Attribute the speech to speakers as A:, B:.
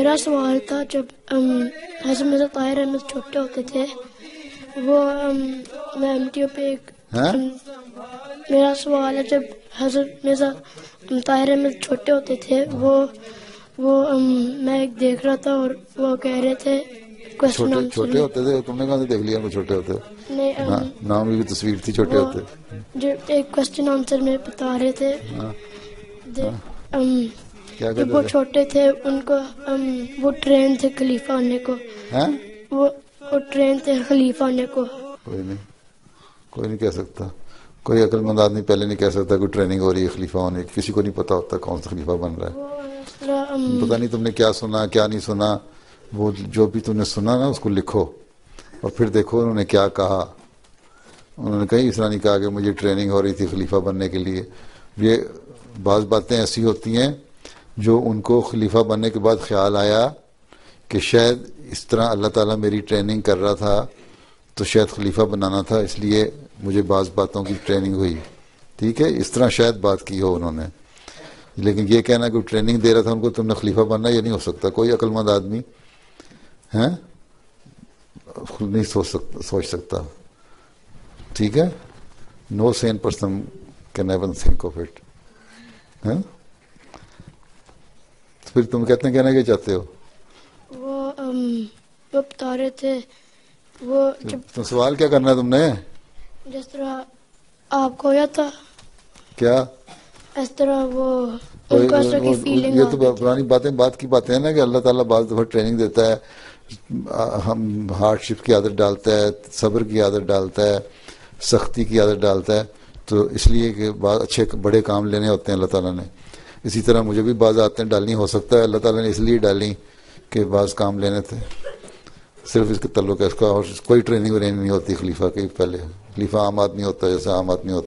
A: میرا سوال تھا جب حضرت مرزا طاہر احمد چھوٹے ہوتے تھے وہ میں ویڈیو پہ ایک میرا سوال ہے جب حضرت مرزا طاہر احمد چھوٹے ہوتے تھے وہ میں ایک دیکھ رہا تھا اور وہ کہہ رہے تھے
B: چھوٹے ہوتے تھے. تم نے کہاں سے دیکھ لیا وہ چھوٹے ہوتے؟ نام کی تصویر تھی چھوٹے ہوتے.
A: جو ایک کوسچن آنسر میں بتا رہے تھے جب وہ چھوٹے تھے ان کو وہ ٹرین تھے خلیفہ ہونے کو. وہ ٹرین تھے خلیفہ ہونے کو.
B: کوئی نہیں کہہ سکتا. کوئی عقل مند آدمی پہلے نہیں کہہ سکتا کوئی ٹریننگ ہو رہی ہے خلیفہ ہونے کی. کسی کو نہیں پتا ہوتا کون سا خلیفہ بن رہا ہے. پتہ نہیں تم نے کیا سنا کیا نہیں سنا. وہ جو بھی تم نے سنا نا اس کو لکھو اور پھر دیکھو انہوں نے کیا کہا. انہوں نے کہیں اس طرح نہیں کہا کہ مجھے ٹریننگ ہو رہی تھی خلیفہ بننے کے لیے. یہ بعض باتیں ایسی ہوتی ہیں جو ان کو خلیفہ بننے کے بعد خیال آیا کہ شاید اس طرح اللہ تعالیٰ میری ٹریننگ کر رہا تھا تو شاید خلیفہ بنانا تھا اس لیے مجھے بعض باتوں کی ٹریننگ ہوئی. ٹھیک ہے اس طرح شاید بات کی ہو انہوں نے. لیکن یہ کہنا کہ ٹریننگ دے رہا تھا ان کو تم نے خلیفہ بننا یہ نہیں ہو سکتا. کوئی عقل مند آدمی ہیں نہیں سوچ سکتا. ٹھیک ہے. No sane person can even think of it. پھر تم کہتے ہیں کہنا کیا چاہتے ہو؟
A: وہ بتا رہے تھے وہ
B: تو سوال کیا کرنا ہے تم نے؟
A: جس طرح آپ کو ہویا تھا
B: کیا
A: اس طرح وہ ان کو اس طرح کی فیلنگ.
B: یہ تو پرانی بات کی باتیں ہیں نا کہ اللہ تعالیٰ بعض دفعہ ٹریننگ دیتا ہے. ہم ہارڈ شپ کی عادت ڈالتا ہے صبر کی عادت ڈالتا ہے سختی کی عادت ڈالتا ہے تو اس لیے کہ بعض اچھے بڑے کام لینے ہوتے ہیں اللہ تعالیٰ نے. اسی طرح مجھے بھی بعض عادتیں ڈالنی ہو سکتا ہے اللہ تعالیٰ نے اس لیے ڈالی کہ بعض کام لینے تھے. صرف اس کے تعلق ہے اس کا اور کوئی ٹریننگ وریننگ نہیں ہوتی خلیفہ کے. پہلے خلیفہ عام آدمی ہوتا ہے جیسے عام آدمی ہوتا ہے.